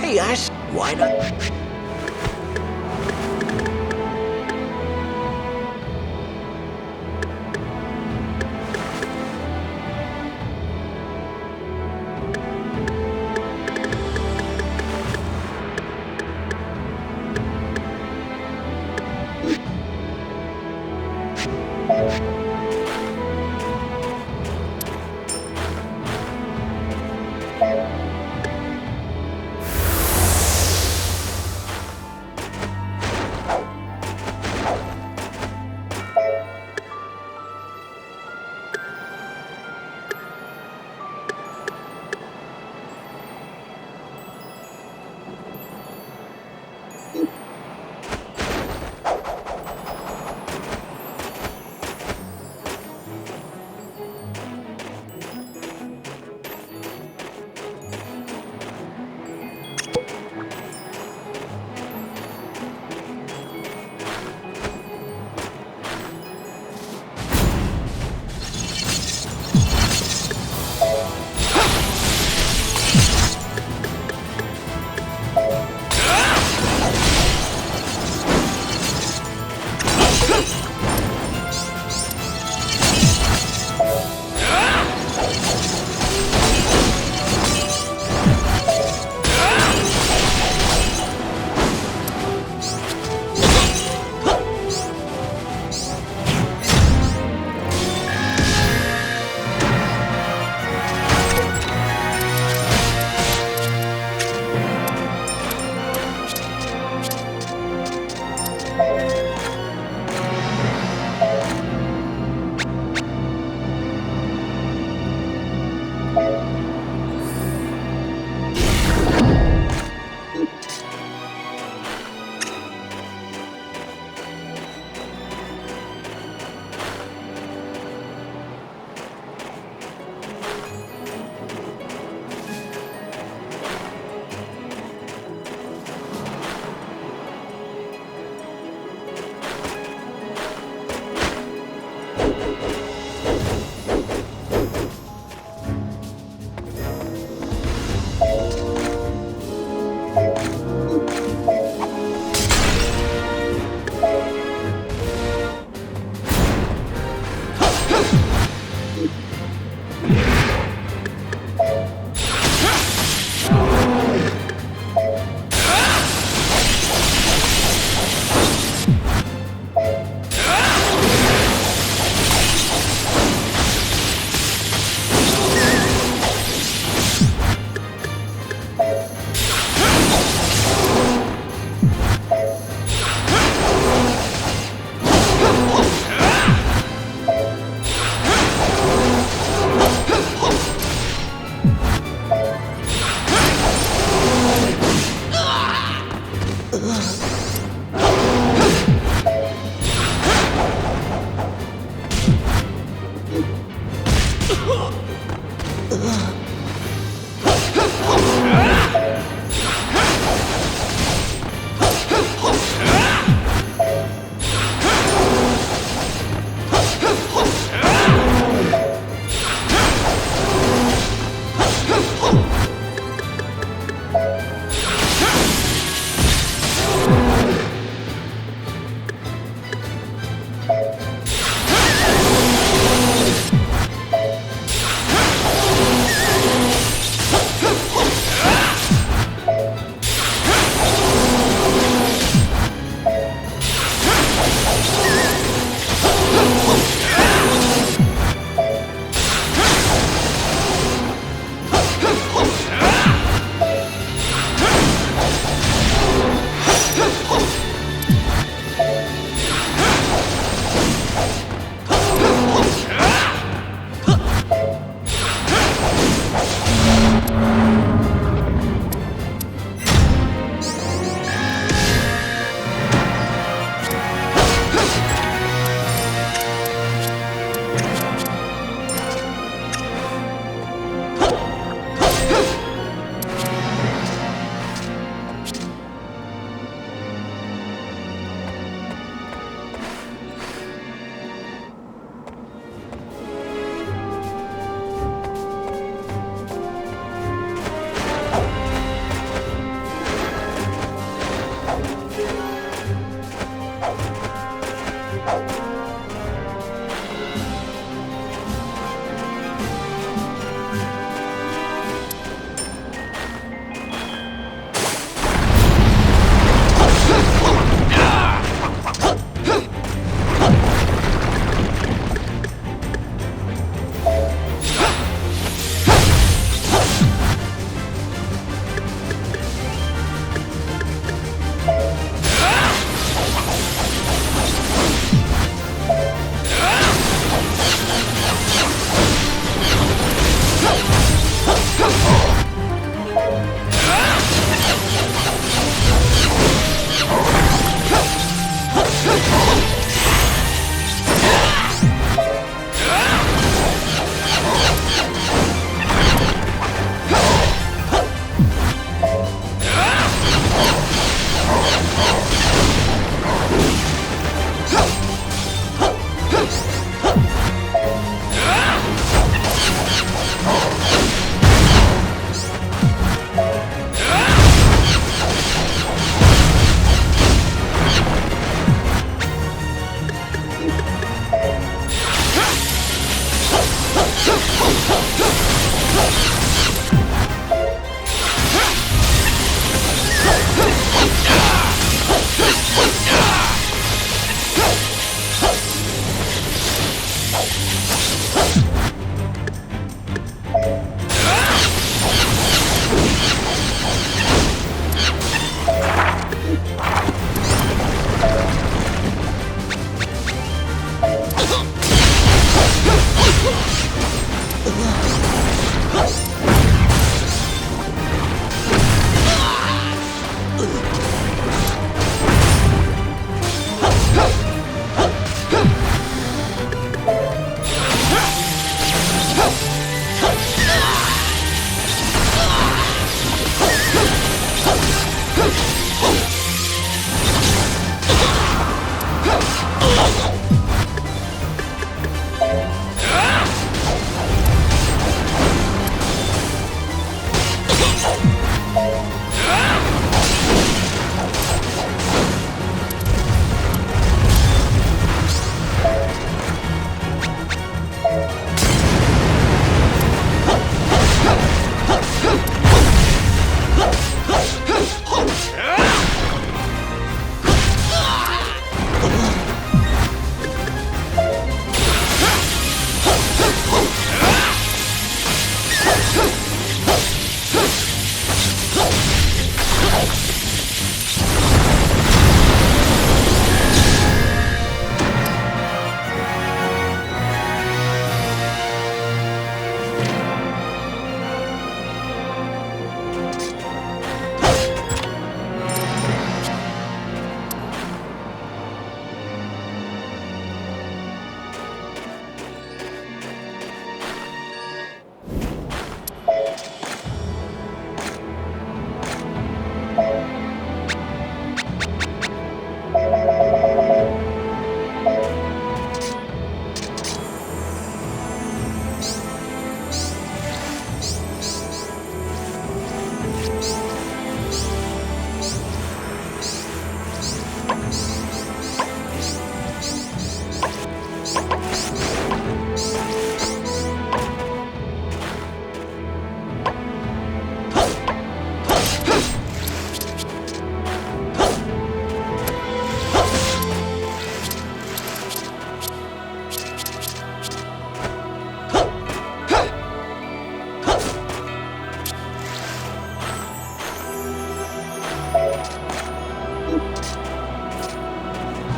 Hey, why not?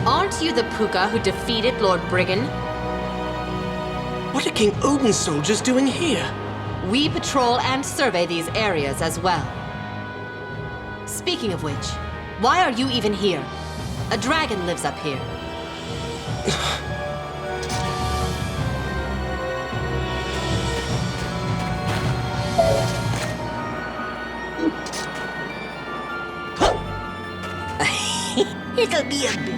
Aren't you the pooka who defeated Lord Brigand? What are King Odin's soldiers doing here? We patrol and survey these areas as well. Speaking of which, why are you even here? A dragon lives up here. It'll be a bit.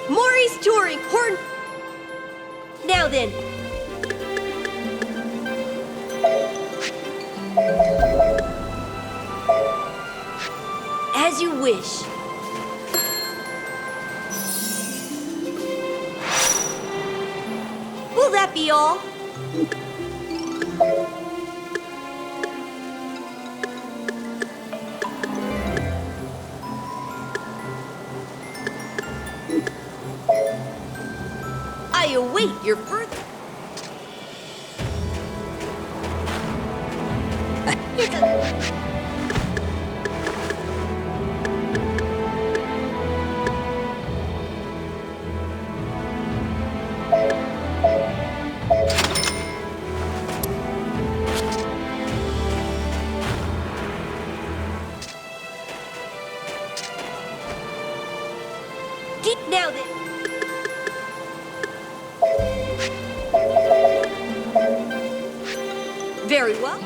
Maury's touring horn. Now then. As you wish. Will that be all? I await your further. Now then. Very well.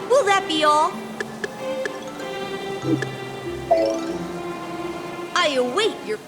Will that be all? I await your...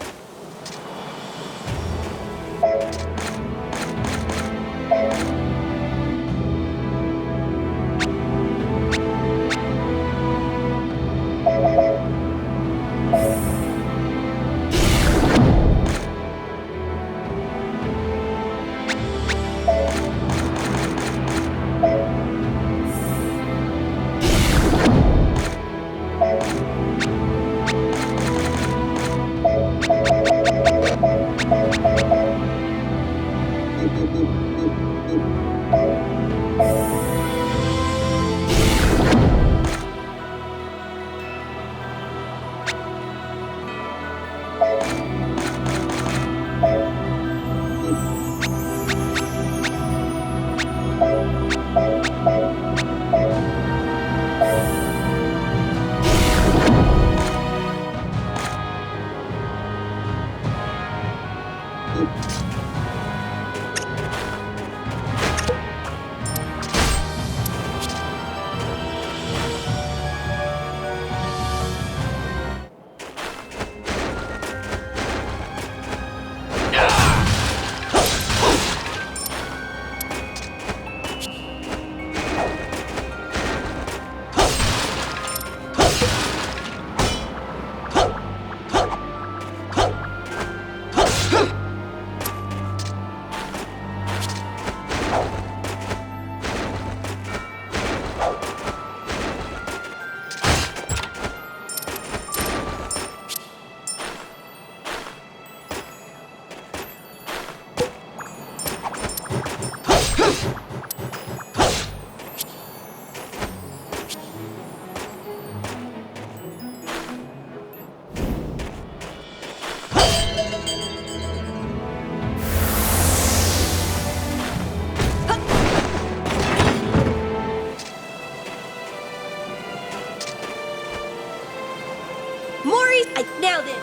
Now then.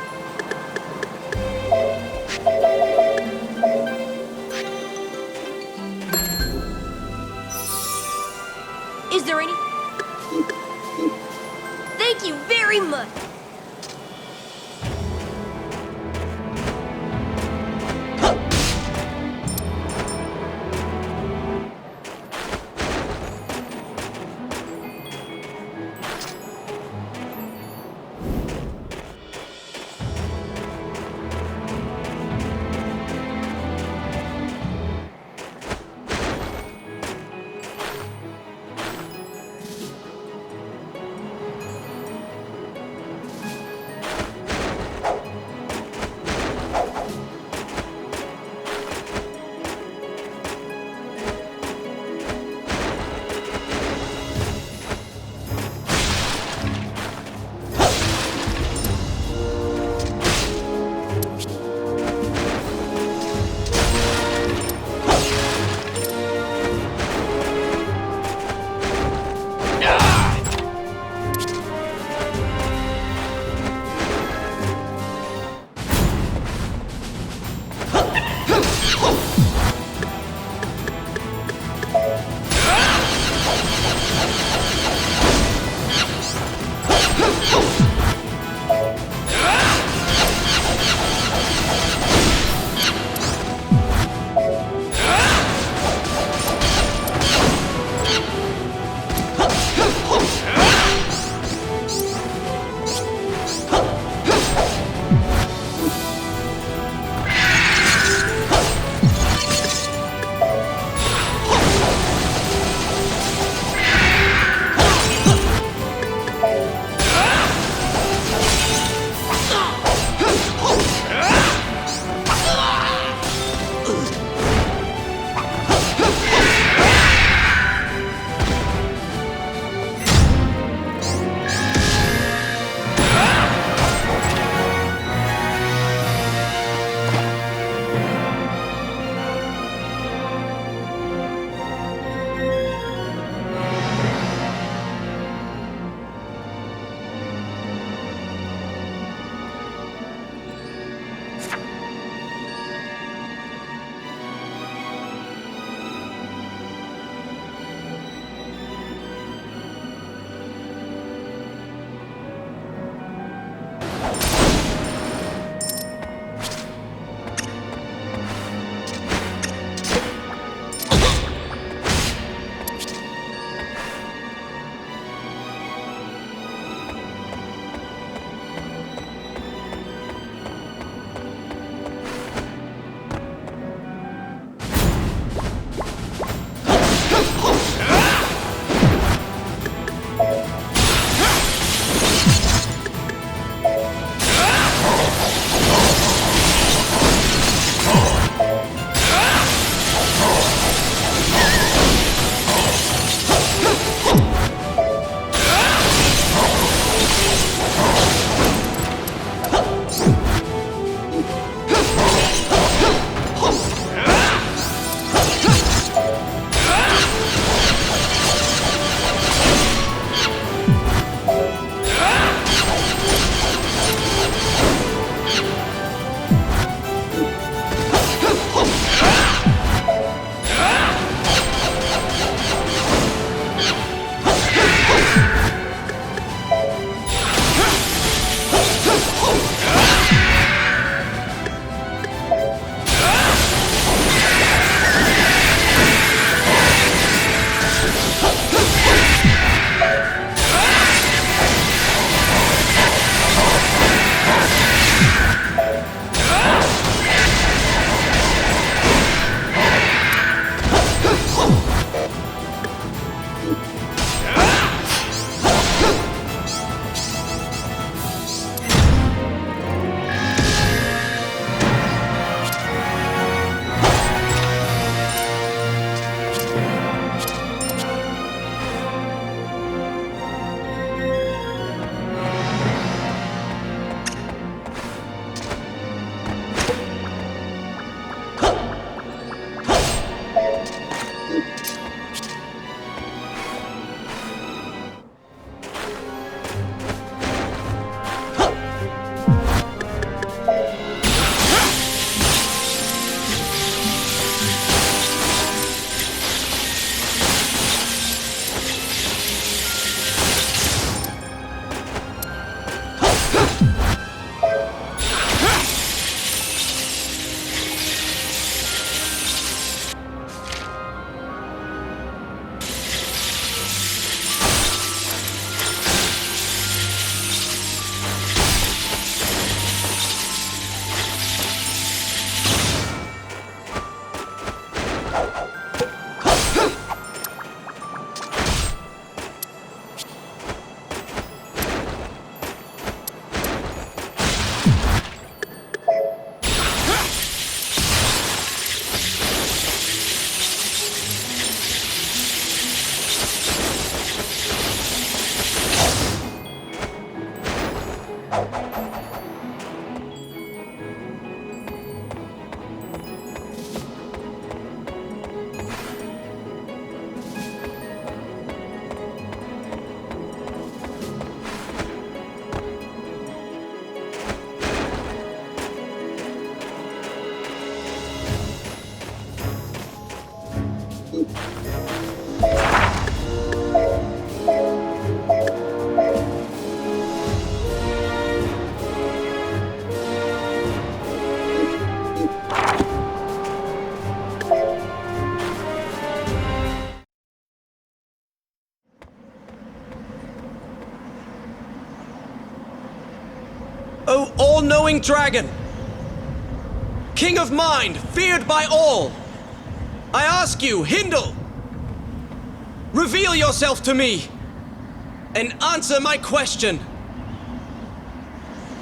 Is there any? Thank you very much. O all-knowing dragon! King of mind, feared by all! I ask you, Hindle! Reveal yourself to me! And answer my question!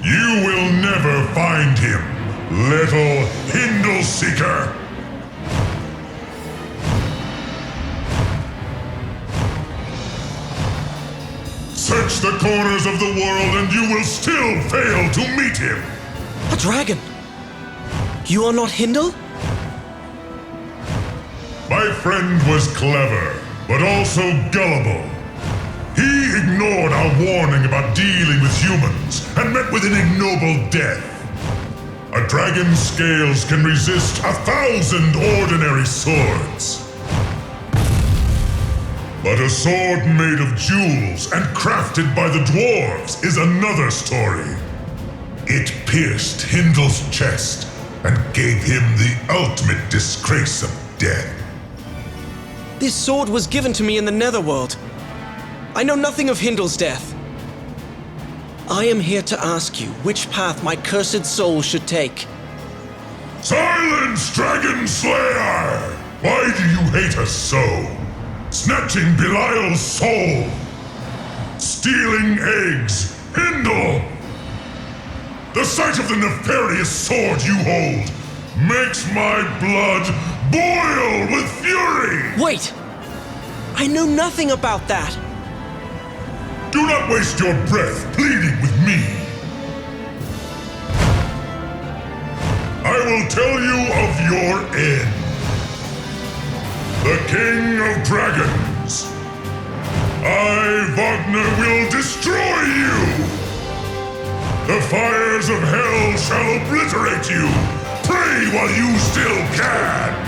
You will never find him, little Hindle Seeker! Search the corners of the world and you will still fail to meet him! A dragon? You are not Hindle? My friend was clever, but also gullible. He ignored our warning about dealing with humans and met with an ignoble death. A dragon's scales can resist 1,000 ordinary swords. But a sword made of jewels and crafted by the dwarves is another story. It pierced Hindle's chest and gave him the ultimate disgrace of death. This sword was given to me in the Netherworld. I know nothing of Hindle's death. I am here to ask you which path my cursed soul should take. Silence, Dragon Slayer! Why do you hate us so? Snatching Belial's soul! Stealing eggs! Hindle! The sight of the nefarious sword you hold makes my blood boil with fury! Wait! I know nothing about that! Do not waste your breath pleading with me! I will tell you of your end. The King of Dragons! I, Wagner, will destroy you! The fires of hell shall obliterate you! Pray while you still can!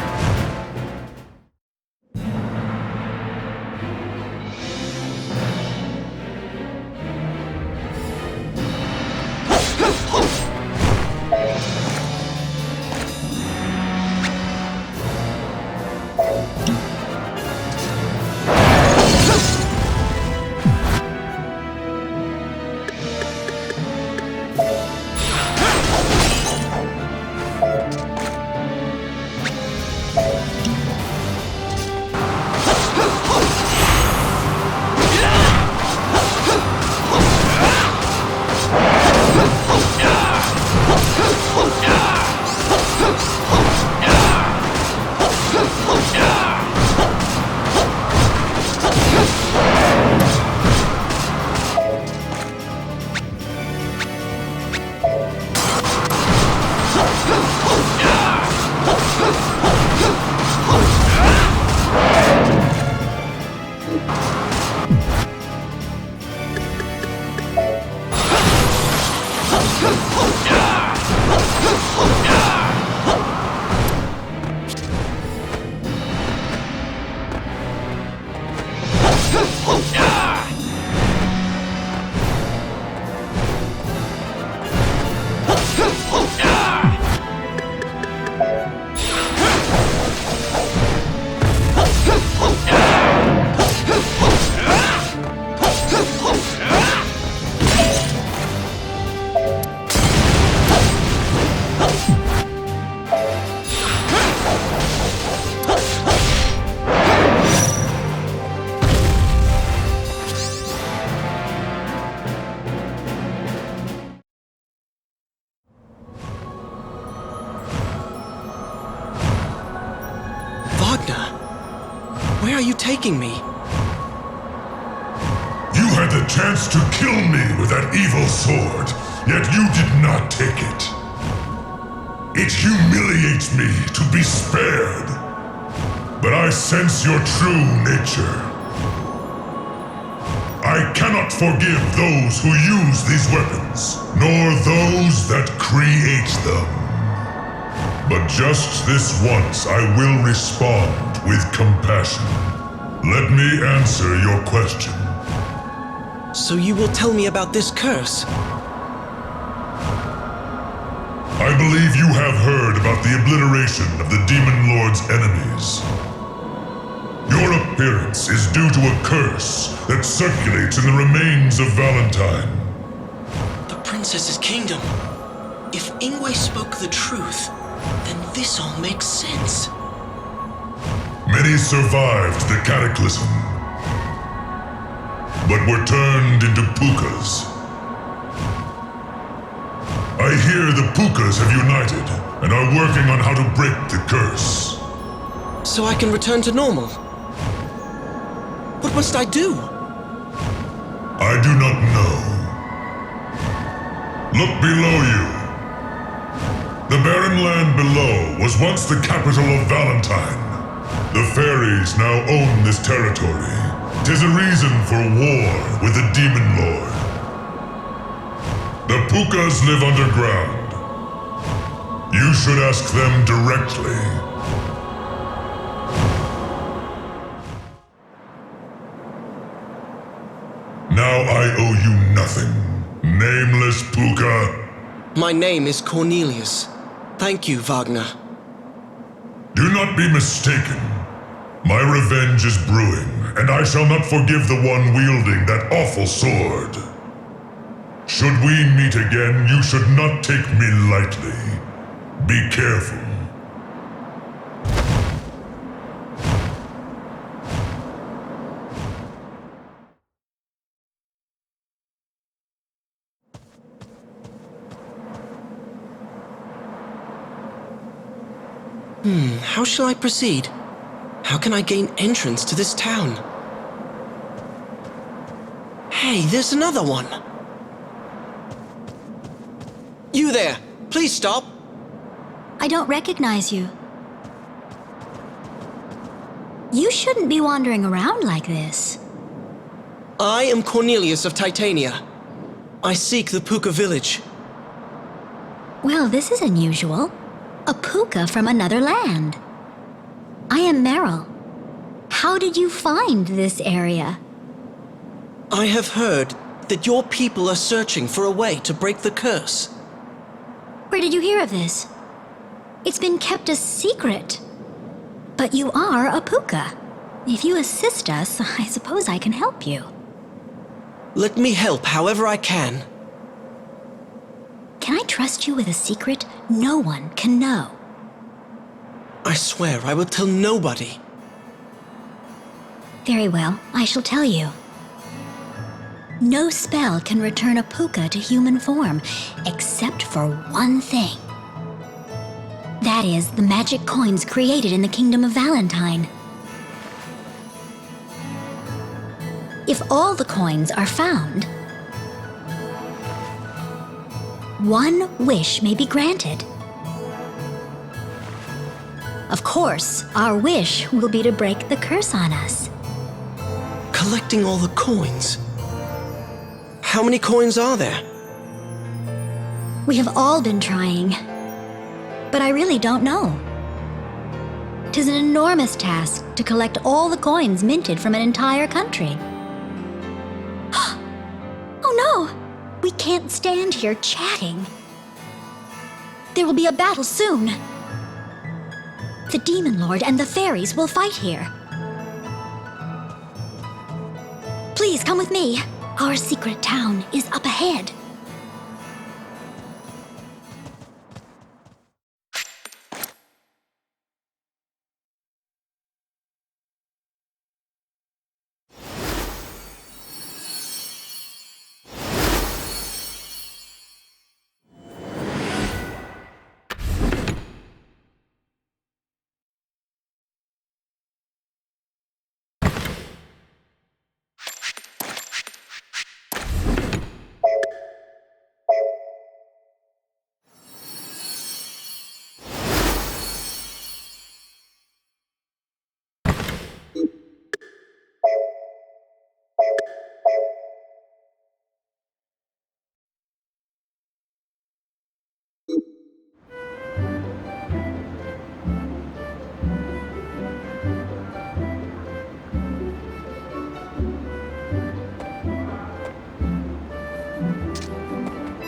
Where are you taking me? You had the chance to kill me with that evil sword, yet you did not take it. It humiliates me to be spared, but I sense your true nature. I cannot forgive those who use these weapons, nor those that create them. But just this once I will respond with compassion. Let me answer your question. So you will tell me about this curse? I believe you have heard about the obliteration of the Demon Lord's enemies. Your appearance is due to a curse that circulates in the remains of Valentine. The princess's kingdom. If Ingwe spoke the truth, then this all makes sense. Many survived the cataclysm, but were turned into pookas. I hear the pookas have united and are working on how to break the curse. So I can return to normal? What must I do? I do not know. Look below you. The barren land below was once the capital of Valentine. The fairies now own this territory. 'Tis a reason for war with the Demon Lord. The pookas live underground. You should ask them directly. Now I owe you nothing, nameless pooka. My name is Cornelius. Thank you, Wagner. Do not be mistaken. My revenge is brewing, and I shall not forgive the one wielding that awful sword. Should we meet again, you should not take me lightly. Be careful. How shall I proceed? How can I gain entrance to this town? Hey, there's another one! You there! Please stop! I don't recognize you. You shouldn't be wandering around like this. I am Cornelius of Titania. I seek the Pooka village. Well, this is unusual. A pooka from another land. I am Meryl. How did you find this area? I have heard that your people are searching for a way to break the curse. Where did you hear of this? It's been kept a secret. But you are a pooka. If you assist us, I suppose I can help you. Let me help however I can. Can I trust you with a secret no one can know? I swear I will tell nobody. Very well, I shall tell you. No spell can return a pooka to human form, except for one thing. That is, the magic coins created in the Kingdom of Valentine. If all the coins are found, one wish may be granted. Of course, our wish will be to break the curse on us. Collecting all the coins. How many coins are there? We have all been trying, but I really don't know. 'Tis an enormous task to collect all the coins minted from an entire country. Oh no! We can't stand here chatting. There will be a battle soon. The Demon Lord and the fairies will fight here. Please come with me. Our secret town is up ahead.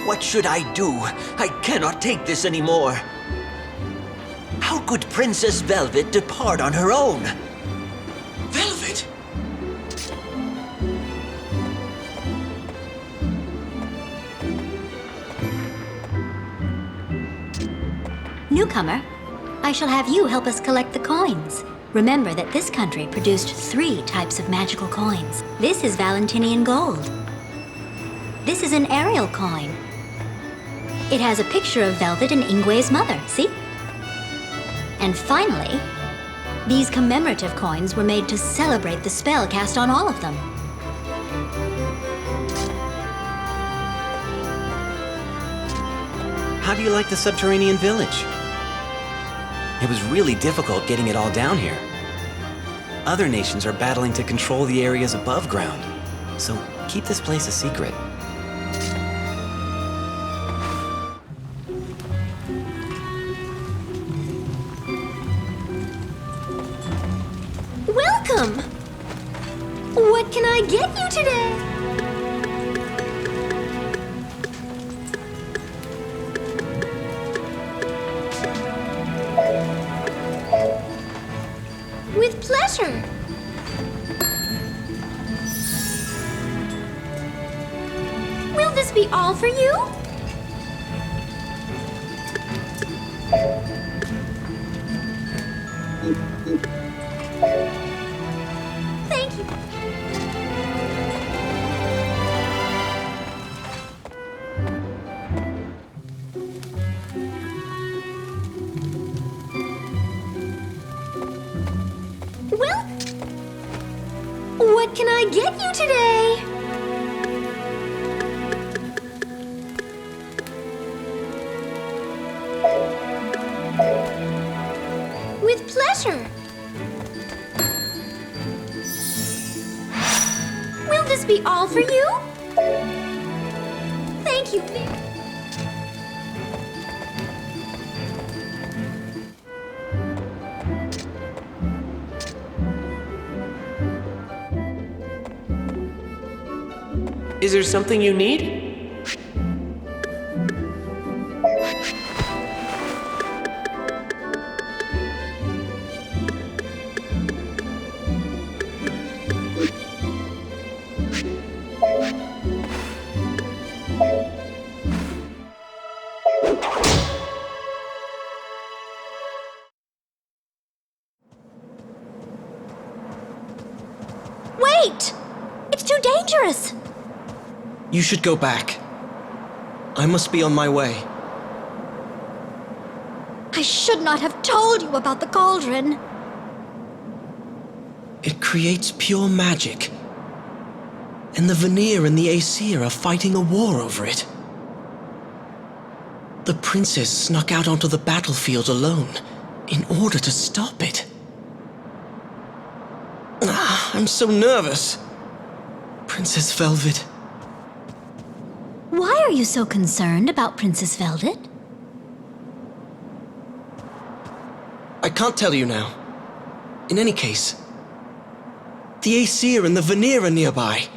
What should I do? I cannot take this anymore. How could Princess Velvet depart on her own? Velvet? Newcomer, I shall have you help us collect the coins. Remember that this country produced 3 types of magical coins. This is Valentinian gold. This is an Ariel coin. It has a picture of Velvet and Ingwe's mother, see? And finally, these commemorative coins were made to celebrate the spell cast on all of them. How do you like the subterranean village? It was really difficult getting it all down here. Other nations are battling to control the areas above ground, so keep this place a secret. Welcome! What can I get you today? With pleasure. Will this be all for you? Thank you. Well, what can I get you today? With pleasure. Will this be all for you? Thank you. Is there something you need? Wait! It's too dangerous! You should go back. I must be on my way. I should not have told you about the cauldron. It creates pure magic. And the Vanir and the Aesir are fighting a war over it. The princess snuck out onto the battlefield alone in order to stop it. I'm so nervous. Princess Velvet. Why are you so concerned about Princess Velvet? I can't tell you now. In any case, the Aesir and the Vanir are nearby,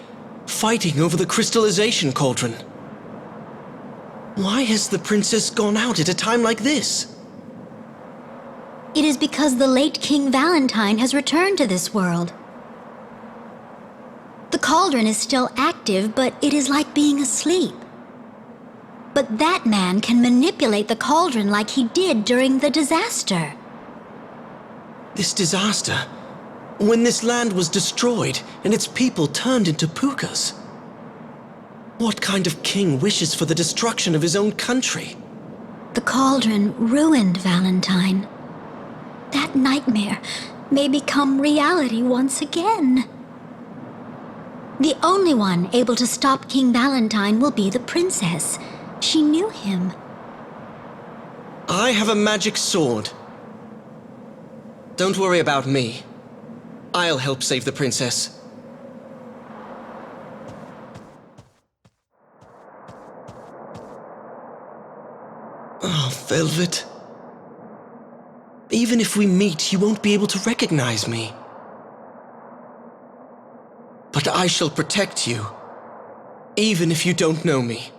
fighting over the crystallization cauldron. Why has the princess gone out at a time like this? It is because the late King Valentine has returned to this world. The cauldron is still active, but it is like being asleep. But that man can manipulate the cauldron like he did during the disaster. This disaster? When this land was destroyed and its people turned into pookas? What kind of king wishes for the destruction of his own country? The cauldron ruined Valentine. That nightmare may become reality once again. The only one able to stop King Valentine will be the princess. She knew him. I have a magic sword. Don't worry about me. I'll help save the princess. Oh, Velvet. Even if we meet, you won't be able to recognize me. But I shall protect you, even if you don't know me.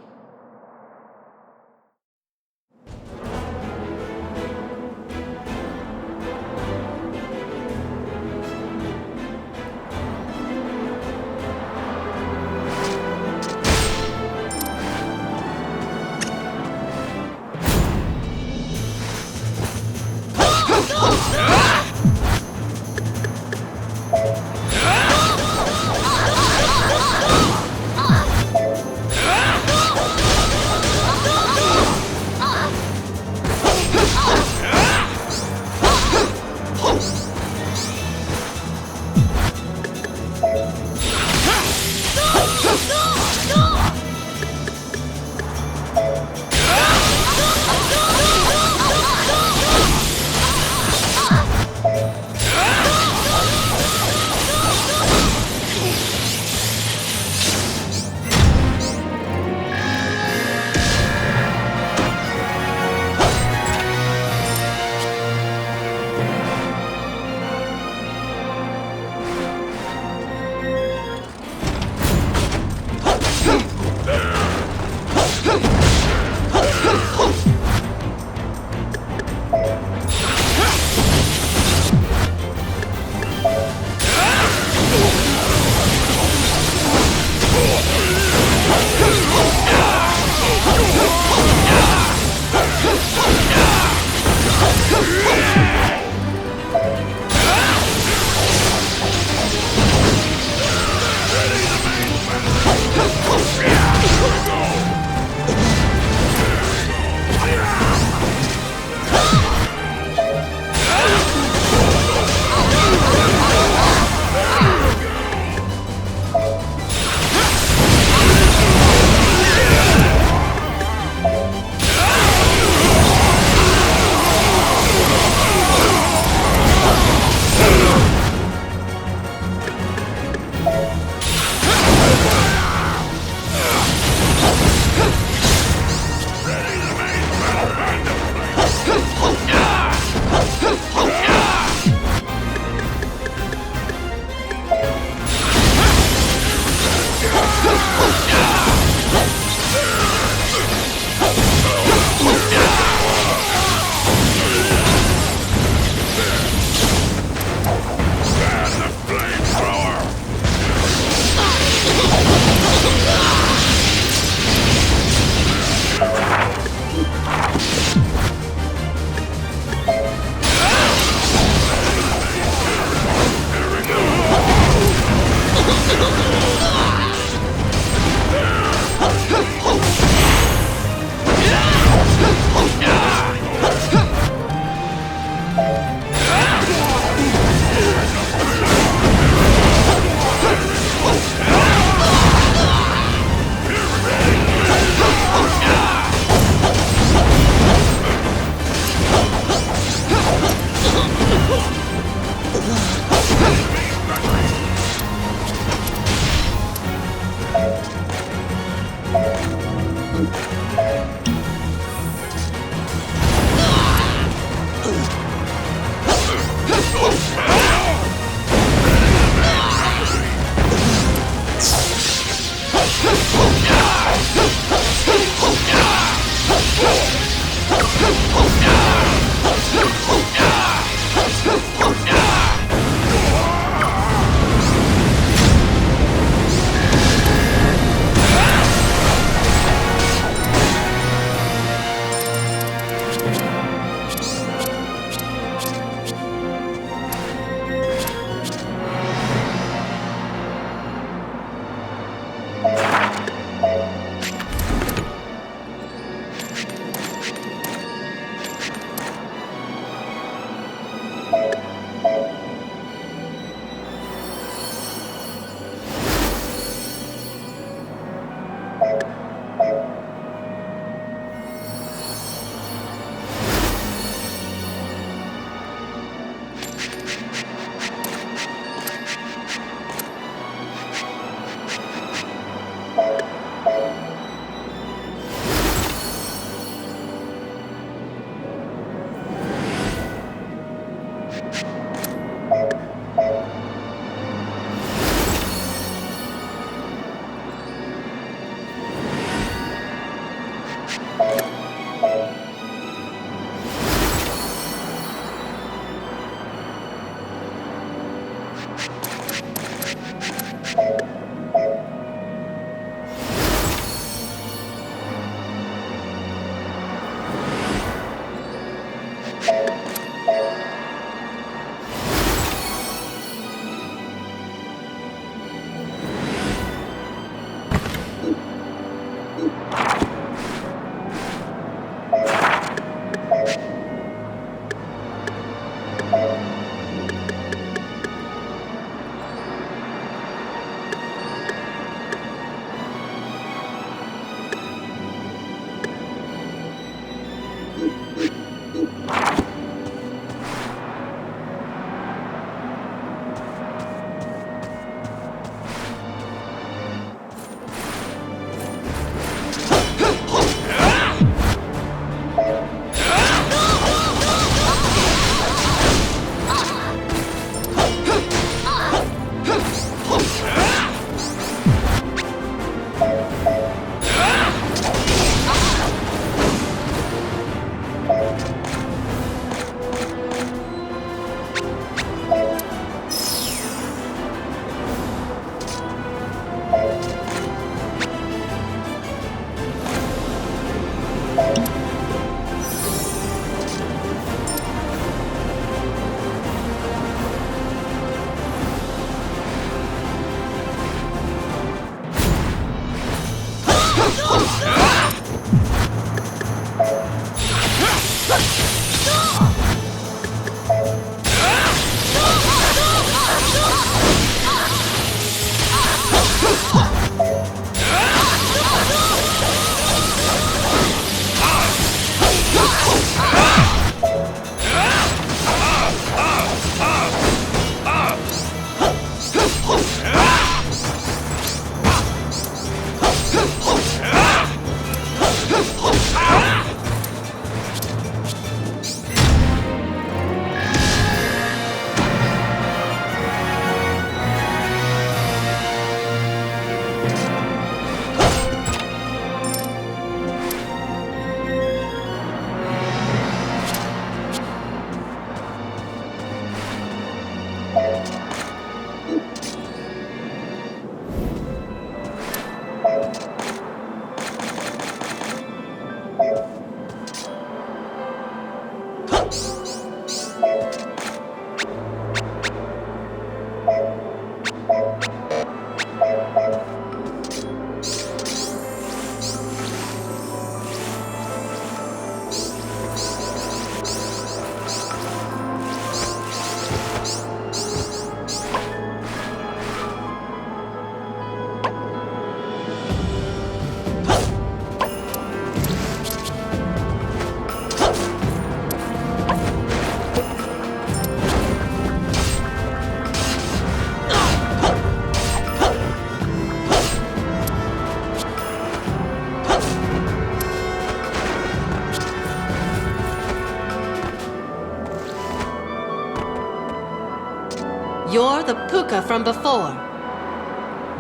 You're the pooka from before.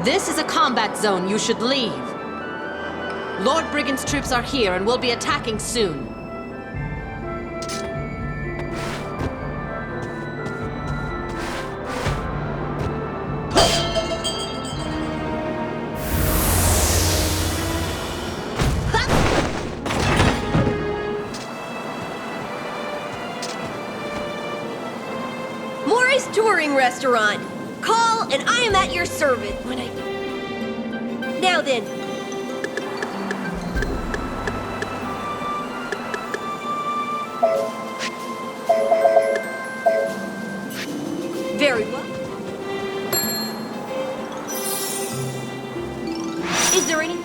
This is a combat zone. You should leave. Lord Brigand's troops are here and will be attacking soon. Mori's Touring Restaurant. Call and I am at your service. Now then. Very well. Is there any?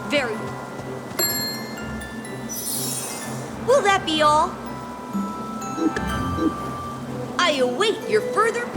Very well. Will that be all? I await your further.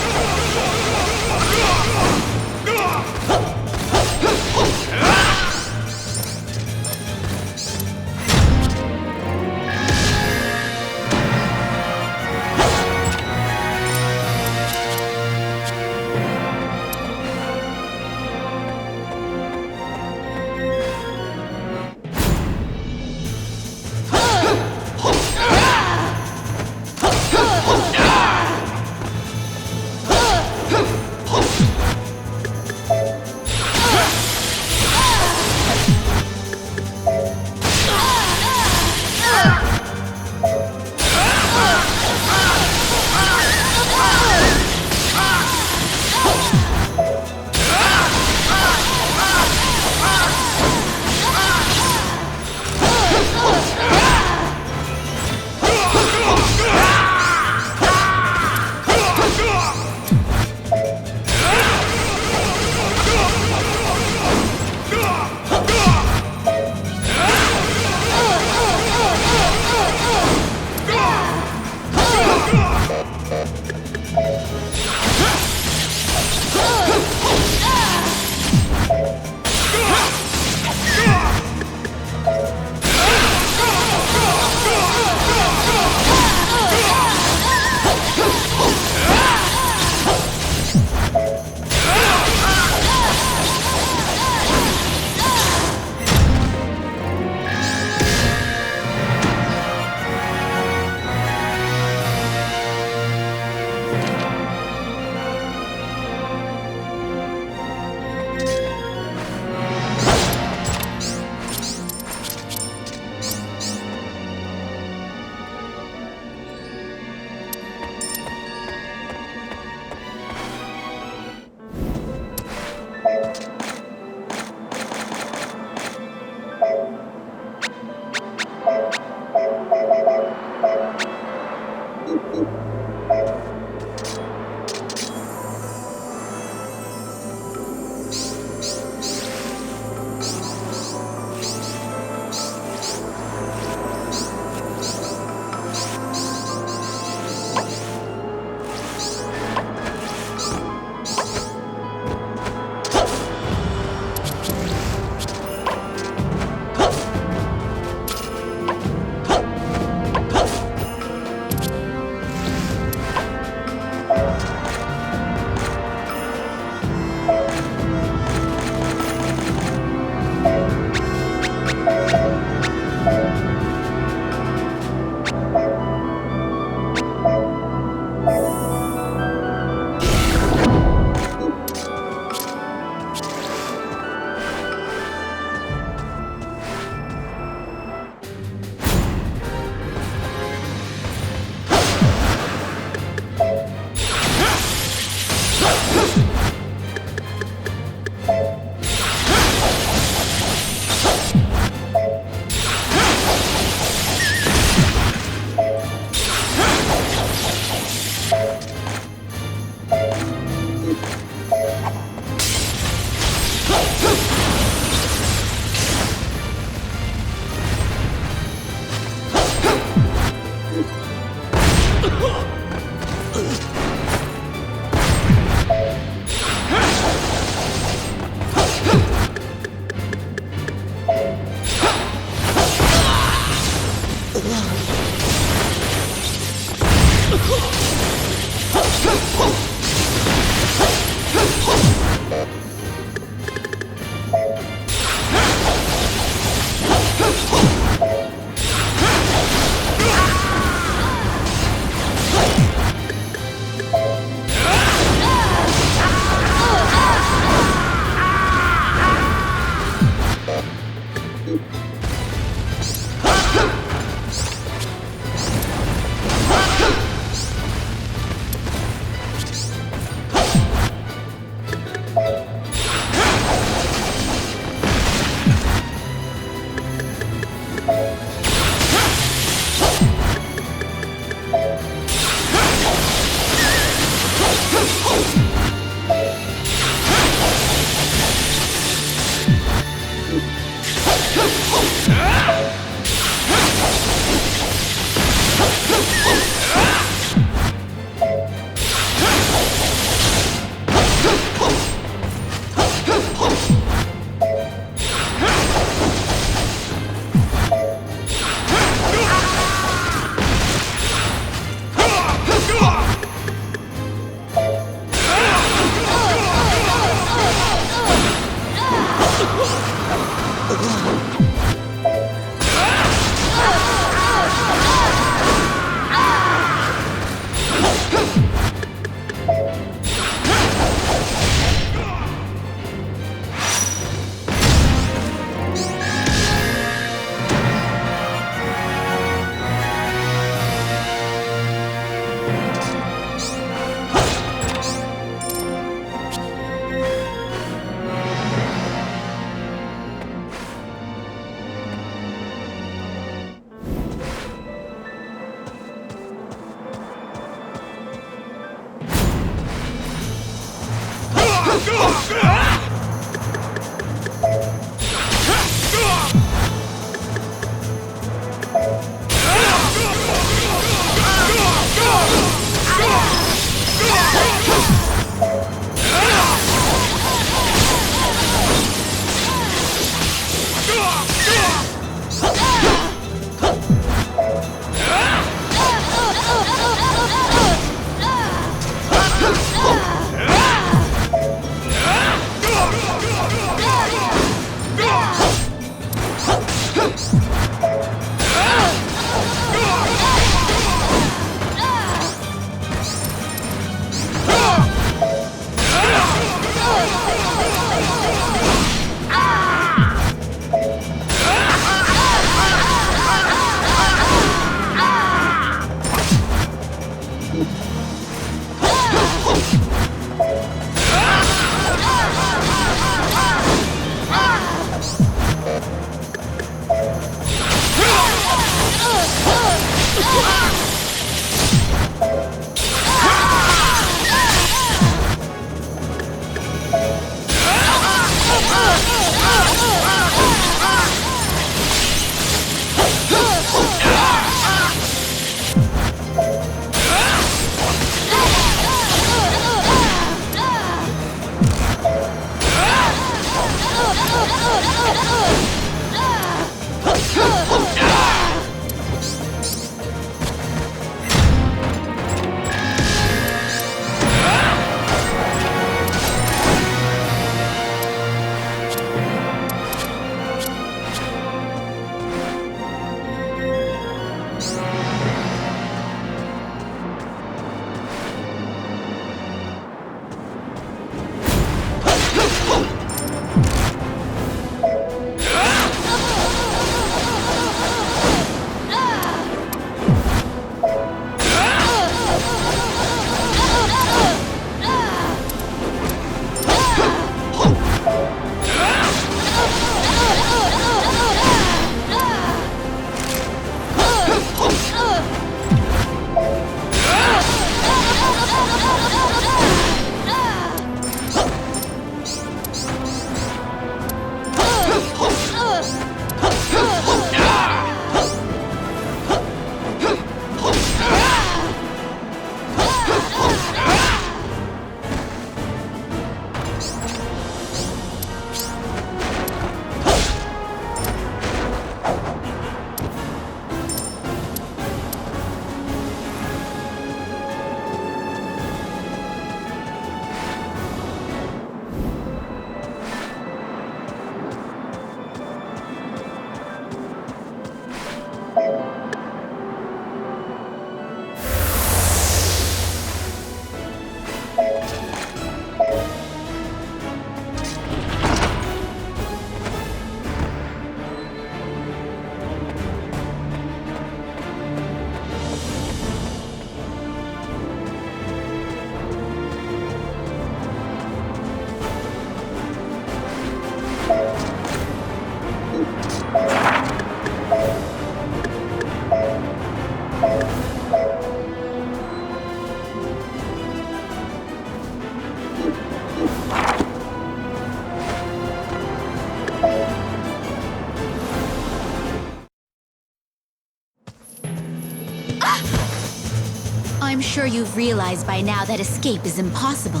I'm sure you've realized by now that escape is impossible.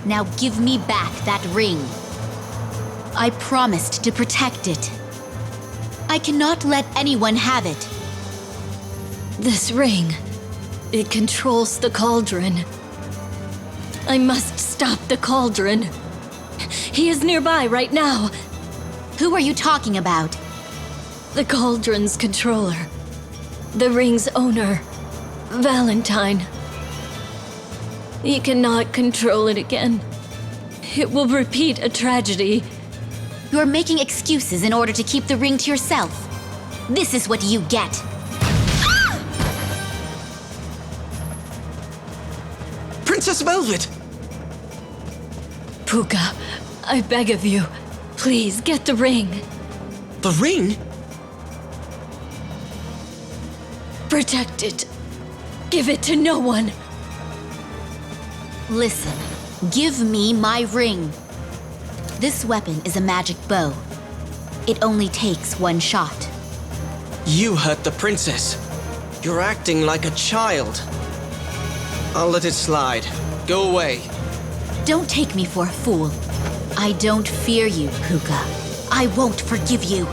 Now give me back that ring. I promised to protect it. I cannot let anyone have it. This ring, it controls the cauldron. I must stop the cauldron. He is nearby right now. Who are you talking about? The cauldron's controller. The ring's owner, Valentine. He cannot control it again. It will repeat a tragedy. You're making excuses in order to keep the ring to yourself. This is what you get. Princess Velvet! Pooka, I beg of you, please get the ring. The ring? Protect it. Give it to no one. Listen, give me my ring. This weapon is a magic bow. It only takes one shot. You hurt the princess. You're acting like a child. I'll let it slide. Go away. Don't take me for a fool. I don't fear you, Pooka. I won't forgive you.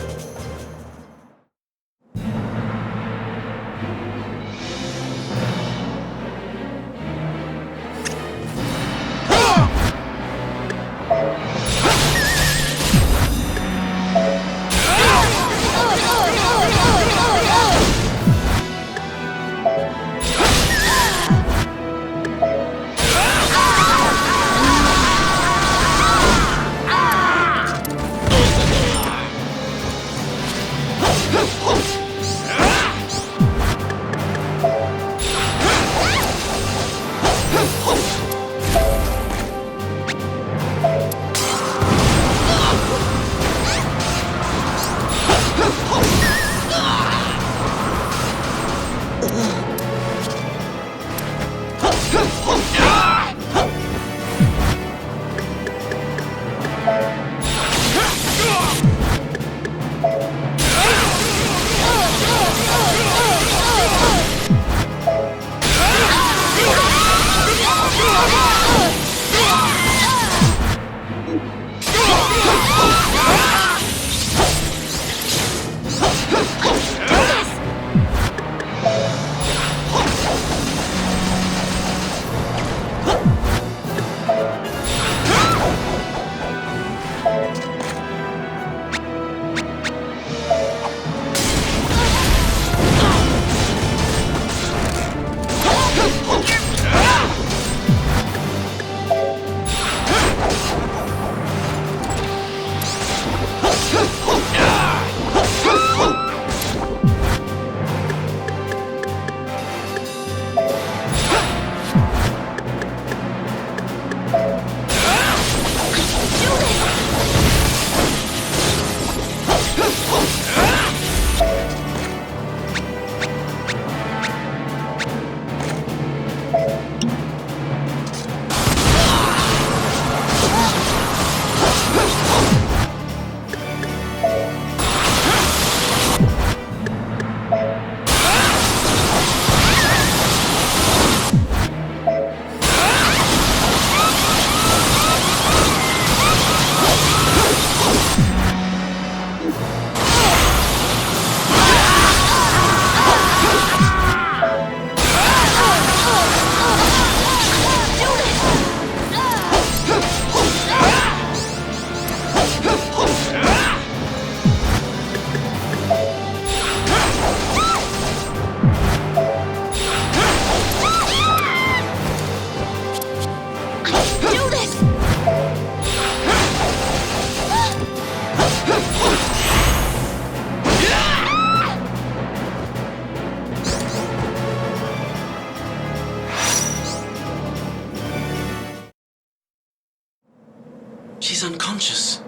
She's unconscious.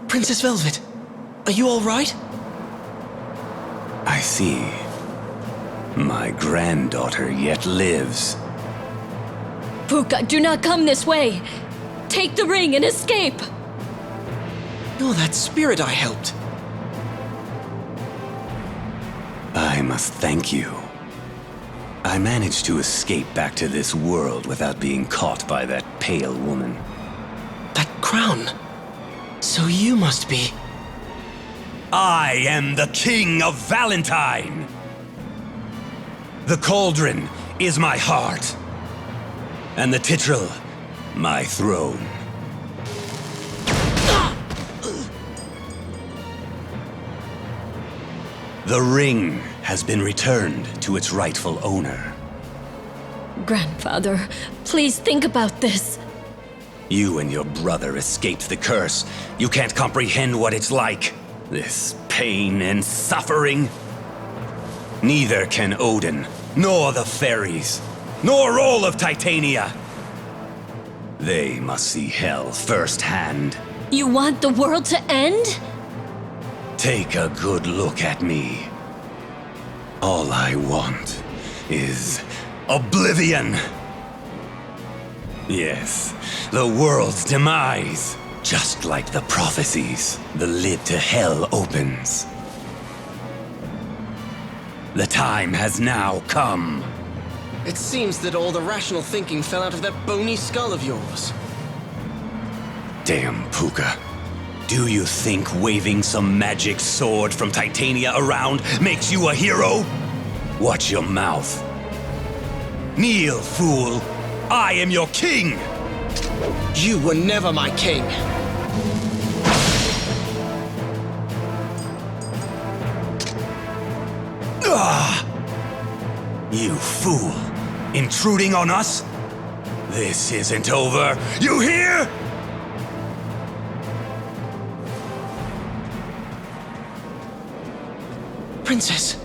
Princess Velvet, are you all right? I see. My granddaughter yet lives. Pooka, do not come this way. Take the ring and escape. You're that spirit I helped. I must thank you. I managed to escape back to this world without being caught by that pale woman. That crown. So you must be... I am the King of Valentine! The cauldron is my heart, and the titral, my throne. The ring has been returned to its rightful owner. Grandfather, please think about this. You and your brother escaped the curse. You can't comprehend what it's like. This pain and suffering. Neither can Odin, nor the fairies, nor all of Titania. They must see hell firsthand. You want the world to end? Take a good look at me. All I want is oblivion. Yes, the world's demise. Just like the prophecies, the lid to hell opens. The time has now come. It seems that all the rational thinking fell out of that bony skull of yours. Damn Pooka. Do you think waving some magic sword from Titania around makes you a hero? Watch your mouth. Kneel, fool. I am your king! You were never my king. You fool! Intruding on us? This isn't over. You hear? Princess.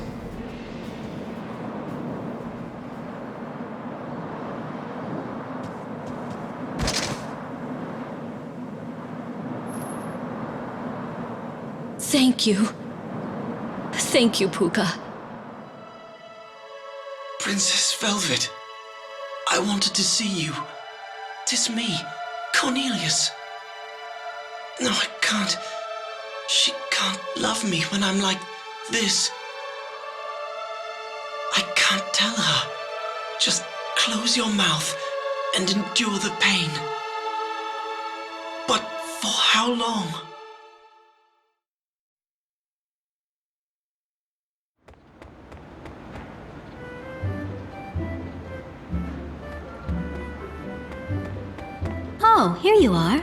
Thank you. Thank you, Pooka. Princess Velvet. I wanted to see you. 'Tis me, Cornelius. No, I can't. She can't love me when I'm like this. I can't tell her. Just close your mouth and endure the pain. But for how long? Oh, here you are.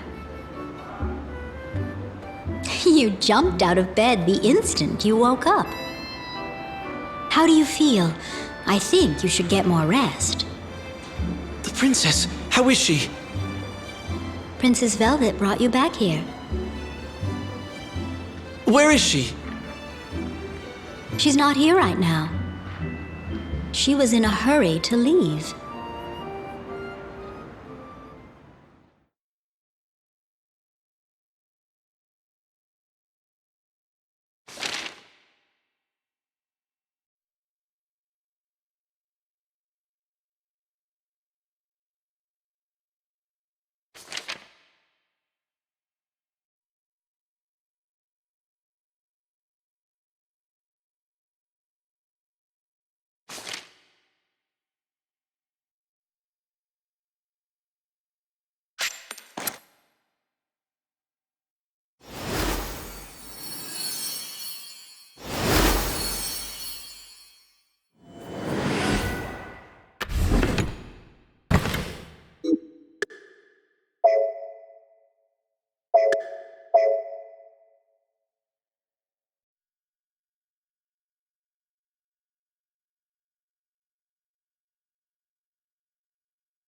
You jumped out of bed the instant you woke up. How do you feel? I think you should get more rest. The princess, how is she? Princess Velvet brought you back here. Where is she? She's not here right now. She was in a hurry to leave.